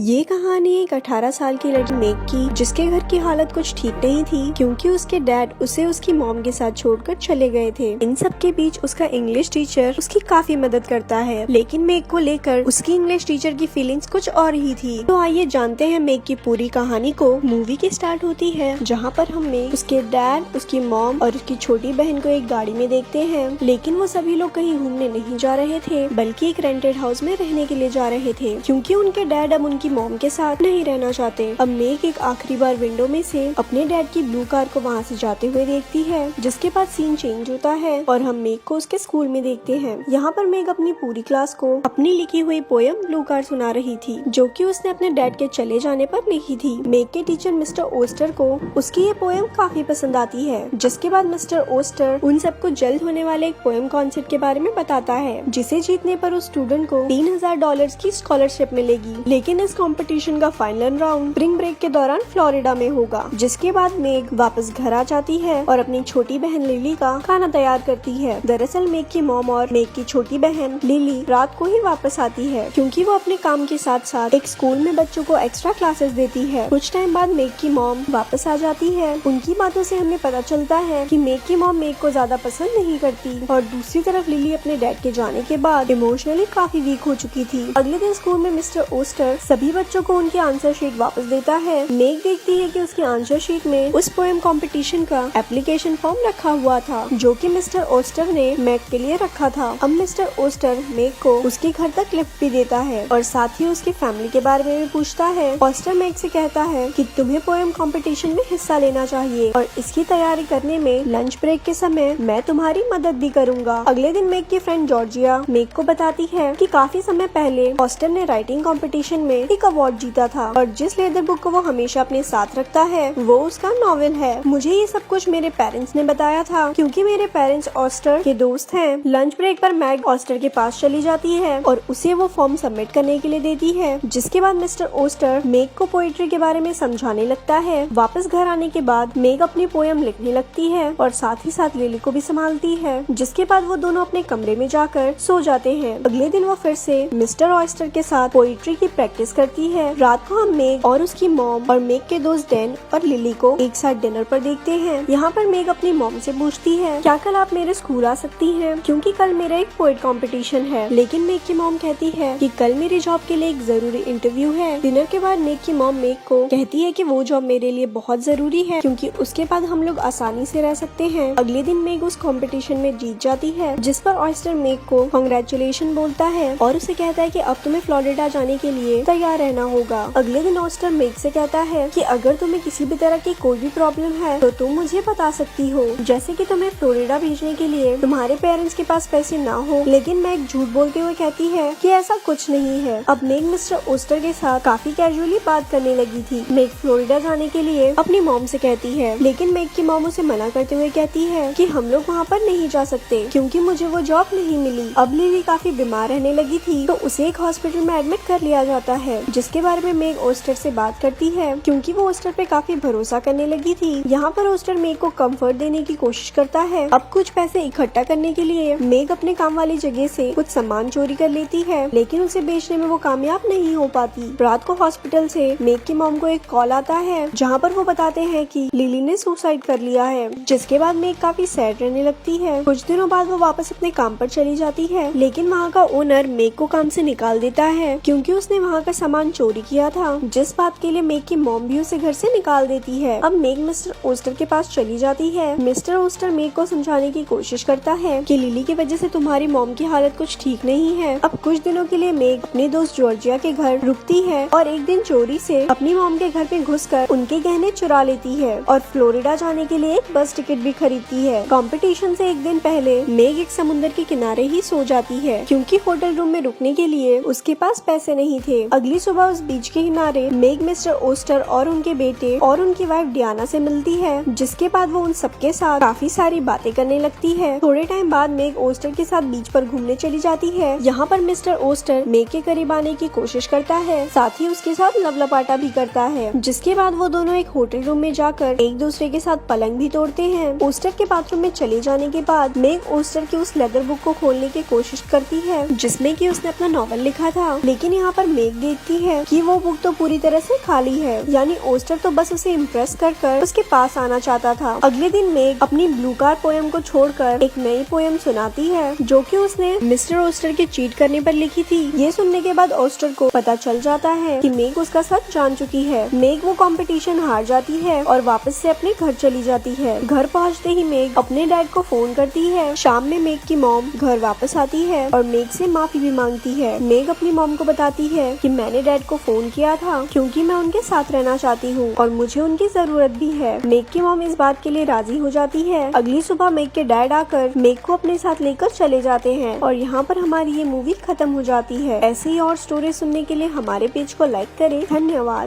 ये कहानी एक 18 साल की लड़की मेग की, जिसके घर की हालत कुछ ठीक नहीं थी क्योंकि उसके डैड उसे उसकी मॉम के साथ छोड़कर चले गए थे। इन सब के बीच उसका इंग्लिश टीचर उसकी काफी मदद करता है, लेकिन मेग को लेकर उसकी इंग्लिश टीचर की फीलिंग्स कुछ और ही थी। तो आइए जानते हैं मेग की पूरी कहानी को। मूवी की स्टार्ट होती है जहाँ पर हम मेग, उसके डैड, उसकी मॉम और उसकी छोटी बहन को एक गाड़ी में देखते हैं, लेकिन वो सभी लोग कहीं घूमने नहीं जा रहे थे बल्कि एक रेंटेड हाउस में रहने के लिए जा रहे थे क्योंकि उनके डैड अब उनकी मॉम के साथ नहीं रहना चाहते। अब मेग एक आखिरी बार विंडो में से अपने डैड की ब्लू कार को वहाँ से जाते हुए देखती है, जिसके बाद सीन चेंज होता है और हम मेग को उसके स्कूल में देखते हैं। यहाँ पर मेग अपनी पूरी क्लास को अपनी लिखी हुई पोयम ब्लू कार सुना रही थी, जो कि उसने अपने डैड के चले जाने पर लिखी थी। मेग के टीचर मिस्टर ओस्टर को उसकी ये पोयम काफी पसंद आती है, जिसके बाद मिस्टर ओस्टर उन सबको जल्द होने वाले एक पोयम कॉन्सर्ट के बारे में बताता है, जिसे जीतने पर उस स्टूडेंट को $3000 की स्कॉलरशिप मिलेगी। लेकिन इस कंपटीशन का फाइनल राउंड स्प्रिंग ब्रेक के दौरान फ्लोरिडा में होगा। जिसके बाद मेग वापस घर आ जाती है और अपनी छोटी बहन लिली का खाना तैयार करती है। दरअसल मेग की मॉम और मेग की छोटी बहन लिली रात को ही वापस आती है क्योंकि वो अपने काम के साथ साथ एक स्कूल में बच्चों को एक्स्ट्रा क्लासेस देती है। कुछ टाइम बाद मेग की मॉम वापस आ जाती है। उनकी बातों से हमें पता चलता है कि मेग की मॉम मेग को ज्यादा पसंद नहीं करती और दूसरी तरफ लिली अपने डैड के जाने के बाद इमोशनली काफी वीक हो चुकी थी। अगले दिन स्कूल में मिस्टर ओस्टर सभी बच्चों को उनकी आंसर शीट वापस देता है। मेग देखती है कि उसकी आंसर शीट में उस पोएम कंपटीशन का एप्लीकेशन फॉर्म रखा हुआ था, जो कि मिस्टर ओस्टर ने मेग के लिए रखा था। अब मिस्टर ओस्टर मेग को उसके घर तक लिफ्ट भी देता है और साथ ही उसकी फैमिली के बारे में भी पूछता है। ओस्टर मेग से कहता है कि तुम्हें पोएम कंपटीशन में हिस्सा लेना चाहिए और इसकी तैयारी करने में लंच ब्रेक के समय मैं तुम्हारी मदद भी करूंगा। अगले दिन मेग की फ्रेंड जॉर्जिया मेग को बताती है कि काफी समय पहले ओस्टर ने राइटिंग कंपटीशन में एक अवार्ड जीता था और जिस लेदर बुक को वो हमेशा अपने साथ रखता है वो उसका नॉवेल है। मुझे ये सब कुछ मेरे पेरेंट्स ने बताया था क्योंकि मेरे पेरेंट्स ऑस्टर के दोस्त हैं। लंच ब्रेक पर मैग ऑस्टर के पास चली जाती है और उसे वो फॉर्म सबमिट करने के लिए देती है, जिसके बाद मिस्टर ओस्टर मेग को पोएट्री के बारे में समझाने लगता है। वापस घर आने के बाद मेग अपनी पोयम लिखने लगती है और साथ ही साथ लिली को भी संभालती है, जिसके बाद वो दोनों अपने कमरे में जाकर सो जाते हैं। अगले दिन वो फिर से मिस्टर ऑस्टर के साथ पोएट्री की प्रैक्टिस करती है। रात को हम मेग और उसकी मॉम और मेग के दोस्त डैन और लिली को एक साथ डिनर पर देखते हैं। यहाँ पर मेग अपनी मॉम से पूछती है, क्या कल आप मेरे स्कूल आ सकती हैं? क्योंकि कल मेरा एक पोएट कंपटीशन है। लेकिन मेग की मॉम कहती है कि कल मेरी जॉब के लिए एक जरूरी इंटरव्यू है। डिनर के बाद मेग की मॉम मेग को कहती है कि वो जॉब मेरे लिए बहुत जरूरी है क्योंकि उसके बाद हम लोग आसानी से रह सकते हैं। अगले दिन मेग उस कंपटीशन में जीत जाती है, जिस पर ऑस्टर मेग को कांग्रेचुलेशन बोलता है और उसे कहता है कि अब तुम्हें फ्लोरिडा जाने के लिए तैयार रहना होगा। अगले दिन ऑस्टर मेग से कहता है कि अगर तुम्हें किसी भी तरह की कोई भी प्रॉब्लम है तो तुम मुझे बता सकती हो, जैसे कि तुम्हें फ्लोरिडा भेजने के लिए तुम्हारे पेरेंट्स के पास पैसे ना हो। लेकिन मेग झूठ बोलते हुए कहती है कि ऐसा कुछ नहीं है। अब मेग मिस्टर ओस्टर के साथ काफी कैजुअली बात करने लगी थी। मेग फ्लोरिडा जाने के लिए अपनी मॉम से कहती है, लेकिन मेग की मॉम उसे मना करते हुए कहती है कि हम लोग वहाँ पर नहीं जा सकते क्योंकि मुझे वो जॉब नहीं मिली। अब लिली काफी बीमार रहने लगी थी तो उसे एक हॉस्पिटल में एडमिट कर लिया जाता है, जिसके बारे में मेग ओस्टर से बात करती है क्योंकि वो ओस्टर पे काफी भरोसा करने लगी थी। यहाँ पर ओस्टर मेग को कंफर्ट देने की कोशिश करता है। अब कुछ पैसे इकट्ठा करने के लिए मेग अपने काम वाली जगह से कुछ सामान चोरी कर लेती है, लेकिन उसे बेचने में वो कामयाब नहीं हो पाती। रात को हॉस्पिटल से मेग की मॉम को एक कॉल आता है जहाँ पर वो बताते हैं कि लिली ने सुसाइड कर लिया है, जिसके बाद मेग काफी सैड रहने लगती है। कुछ दिनों बाद वो वापस अपने काम पर चली जाती है, लेकिन वहाँ का ओनर मेग को काम से निकाल देता है क्योंकि उसने वहाँ का सामान चोरी किया था, जिस बात के लिए मेग की मॉम भी उसे घर से निकाल देती है। अब मेग मिस्टर ओस्टर के पास चली जाती है। मिस्टर ओस्टर मेग को समझाने की कोशिश करता है कि लिली की वजह से तुम्हारी मॉम की हालत कुछ ठीक नहीं है। अब कुछ दिनों के लिए मेग अपने दोस्त जॉर्जिया के घर रुकती है और एक दिन चोरी से अपनी मॉम के घर पे घुसकर उनके गहने चुरा लेती है और फ्लोरिडा जाने के लिए एक बस टिकट भी खरीदती है। कंपटीशन से एक दिन पहले मेग एक समुद्र के किनारे ही सो जाती है क्योंकि होटल रूम में रुकने के लिए उसके पास पैसे नहीं थे। अगली सुबह उस बीच के किनारे मेग मिस्टर ओस्टर और उनके बेटे और उनकी वाइफ डियाना से मिलती है, जिसके बाद वो उन सबके साथ काफी सारी बातें करने लगती है। थोड़े टाइम बाद मेग ओस्टर के साथ बीच पर घूमने चली जाती है। यहाँ पर मिस्टर ओस्टर मेग के करीब आने की कोशिश करता है, साथ ही उसके साथ लवलपाटा भी करता है, जिसके बाद वो दोनों एक होटल रूम में जाकर एक दूसरे के साथ पलंग भी तोड़ते हैं। ओस्टर के बाथरूम में चले जाने के बाद मेग ओस्टर की उस लेदर बुक को खोलने की कोशिश करती है जिसमें कि उसने अपना नॉवल लिखा था, लेकिन यहाँ पर मेग देखती होती है कि वो बुक तो पूरी तरह से खाली है, यानी ओस्टर तो बस उसे इम्प्रेस कर उसके पास आना चाहता था। अगले दिन मेग अपनी ब्लू कार पोएम को छोड़कर एक नई पोएम सुनाती है जो कि उसने मिस्टर ओस्टर के चीट करने पर लिखी थी। ये सुनने के बाद ओस्टर को पता चल जाता है कि मेग उसका सच जान चुकी है। मेग वो कंपटीशन हार जाती है और वापस से अपने घर चली जाती है। घर पहुंचते ही मेग अपने डैड को फोन करती है। शाम में मेग की मॉम घर वापस आती है और मेग से माफी भी मांगती है। मेग अपनी मॉम को बताती है कि मैंने डैड को फोन किया था क्योंकि मैं उनके साथ रहना चाहती हूँ और मुझे उनकी जरूरत भी है। मेग की मॉम इस बात के लिए राजी हो जाती है। अगली सुबह मेग के डैड आकर मेग को अपने साथ लेकर चले जाते हैं और यहाँ पर हमारी ये मूवी खत्म हो जाती है। ऐसी ही और स्टोरी सुनने के लिए हमारे पेज को लाइक करें। धन्यवाद।